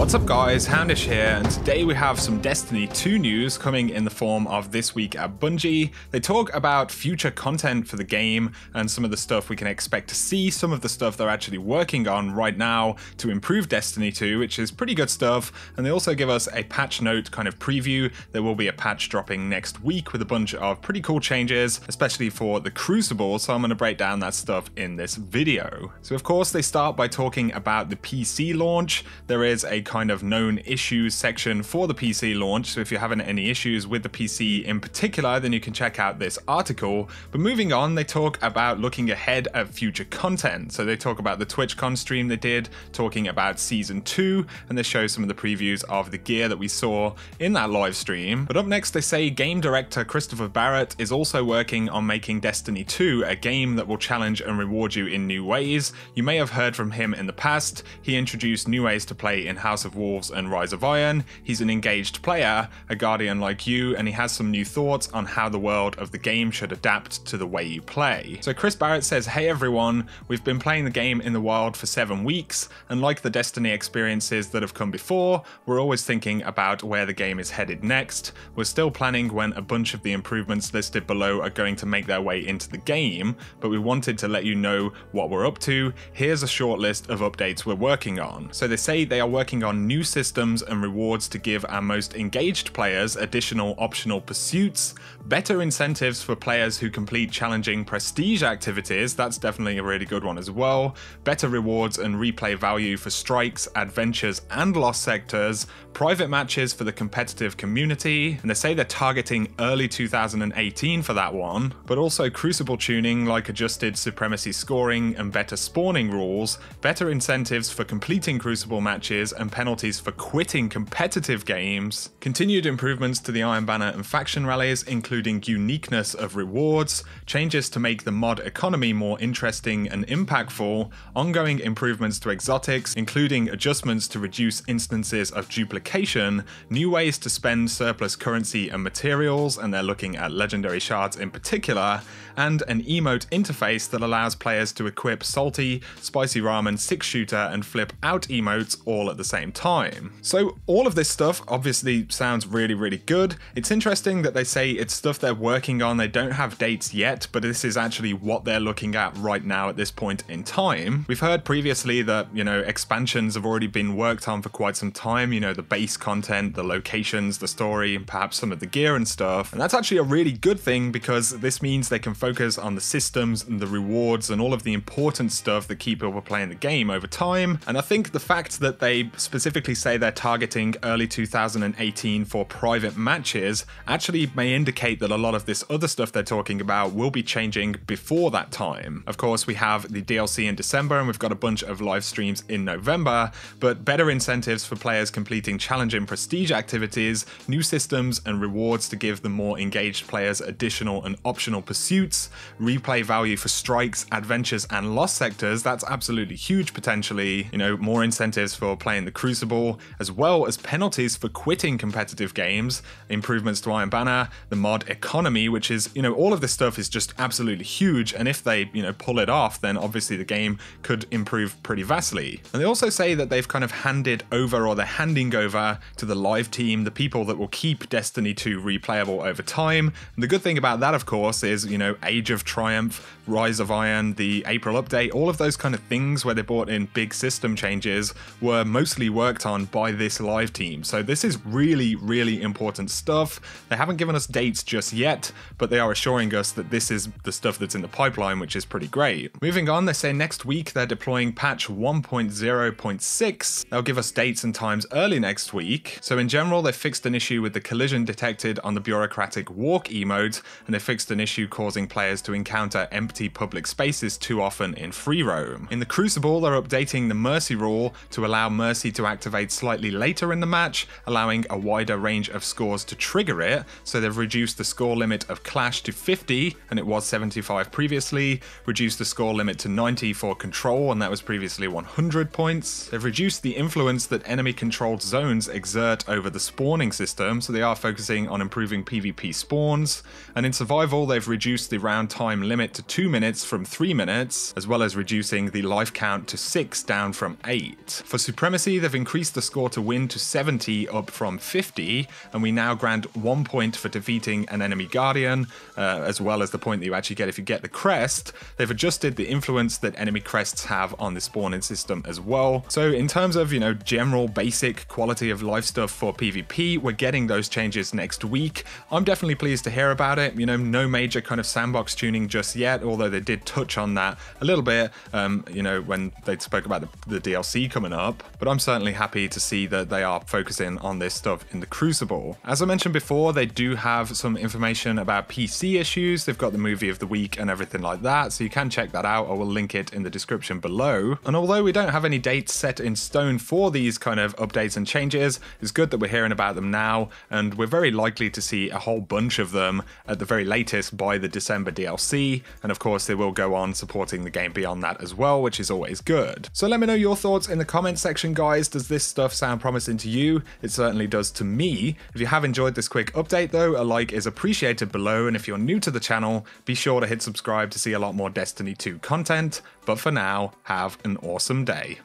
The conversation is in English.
What's up guys, Houndish here, and today we have some Destiny 2 news coming in the form of This Week at Bungie. They talk about future content for the game and some of the stuff we can expect to see, some of the stuff they're actually working on right now to improve Destiny 2, which is pretty good stuff, and they also give us a patch note kind of preview. There will be a patch dropping next week with a bunch of pretty cool changes, especially for the Crucible, so I'm going to break down that stuff in this video. So of course they start by talking about the PC launch. There is a kind of known issues section for the PC launch, so if you're having any issues with the PC in particular, then you can check out this article. But moving on, they talk about looking ahead at future content. So they talk about the TwitchCon stream they did, talking about Season 2, and they show some of the previews of the gear that we saw in that live stream. But up next, they say game director Christopher Barrett is also working on making Destiny 2 a game that will challenge and reward you in new ways. You may have heard from him in the past. He introduced new ways to play in House of Wolves and Rise of Iron. He's an engaged player, a guardian like you, and he has some new thoughts on how the world of the game should adapt to the way you play. So Chris Barrett says, "Hey everyone, we've been playing the game in the wild for 7 weeks, and like the Destiny experiences that have come before, we're always thinking about where the game is headed next. We're still planning when a bunch of the improvements listed below are going to make their way into the game, but we wanted to let you know what we're up to. Here's a short list of updates we're working on." So they say they are working on new systems and rewards to give our most engaged players additional optional pursuits, better incentives for players who complete challenging prestige activities, that's definitely a really good one as well, better rewards and replay value for strikes, adventures and lost sectors, private matches for the competitive community, and they say they're targeting early 2018 for that one, but also Crucible tuning like adjusted supremacy scoring and better spawning rules, better incentives for completing Crucible matches and penalties for quitting competitive games, continued improvements to the Iron Banner and faction rallies, including uniqueness of rewards, changes to make the mod economy more interesting and impactful, ongoing improvements to exotics, including adjustments to reduce instances of duplication, new ways to spend surplus currency and materials, and they're looking at legendary shards in particular, and an emote interface that allows players to equip salty, spicy ramen, 6-shooter, and flip out emotes all at the same time. So all of this stuff obviously sounds really good. It's interesting that they say it's stuff they're working on. They don't have dates yet, but this is actually what they're looking at right now at this point in time. We've heard previously that, expansions have already been worked on for quite some time, the base content, the locations, the story, and perhaps some of the gear and stuff. And that's actually a really good thing because this means they can focus on the systems and the rewards and all of the important stuff that keep people playing the game over time. And I think the fact that they specifically say they're targeting early 2018 for private matches actually may indicate that a lot of this other stuff they're talking about will be changing before that time. Of course, we have the DLC in December and we've got a bunch of live streams in November, but better incentives for players completing challenging prestige activities, new systems and rewards to give the more engaged players additional and optional pursuits, replay value for strikes, adventures and lost sectors, that's absolutely huge potentially, more incentives for playing the Crucible, as well as penalties for quitting competitive games, improvements to Iron Banner, the mod economy, which is, all of this stuff is just absolutely huge, and if they, pull it off, then obviously the game could improve pretty vastly. And they also say that they've kind of handed over, or they're handing over to the live team, the people that will keep Destiny 2 replayable over time. And the good thing about that, of course, is, Age of Triumph, Rise of Iron, the April update, all of those kind of things where they brought in big system changes were mostly worked on by this live team. So this is really important stuff. They haven't given us dates just yet, but they are assuring us that this is the stuff that's in the pipeline, which is pretty great. Moving on, they say next week they're deploying patch 1.0.6. They'll give us dates and times early next week. So in general, they fixed an issue with the collision detected on the bureaucratic walk emote, and they fixed an issue causing players to encounter empty public spaces too often in free roam. In the Crucible, they're updating the Mercy rule to allow Mercy to activate slightly later in the match, allowing a wider range of scores to trigger it. So they've reduced the score limit of Clash to 50, and it was 75 previously, reduced the score limit to 90 for Control, and that was previously 100 points. They've reduced the influence that enemy-controlled zones exert over the spawning system, so they are focusing on improving PvP spawns. And in Survival, they've reduced the round time limit to 2 minutes from 3 minutes, as well as reducing the life count to 6 down from 8. For Supremacy, they've increased the score to win to 70 up from 50, and we now grant 1 point for defeating an enemy guardian, as well as the point that you actually get if you get the crest. They've adjusted the influence that enemy crests have on the spawning system as well. So in terms of, general basic quality of life stuff for PvP, we're getting those changes next week. I'm definitely pleased to hear about it. No major kind of sandbox tuning just yet, although they did touch on that a little bit, when they spoke about the DLC coming up. But I'm certainly happy to see that they are focusing on this stuff in the Crucible. As I mentioned before, they do have some information about PC issues. They've got the movie of the week and everything like that, so you can check that out. I will link it in the description below. And although we don't have any dates set in stone for these kind of updates and changes, it's good that we're hearing about them now, and we're very likely to see a whole bunch of them at the very latest by the December DLC. And of course, they will go on supporting the game beyond that as well, which is always good. So let me know your thoughts in the comment section, guys. Does this stuff sound promising to you? It certainly does to me. If you have enjoyed this quick update though, a like is appreciated below, and if you're new to the channel, be sure to hit subscribe to see a lot more Destiny 2 content. But for now, have an awesome day.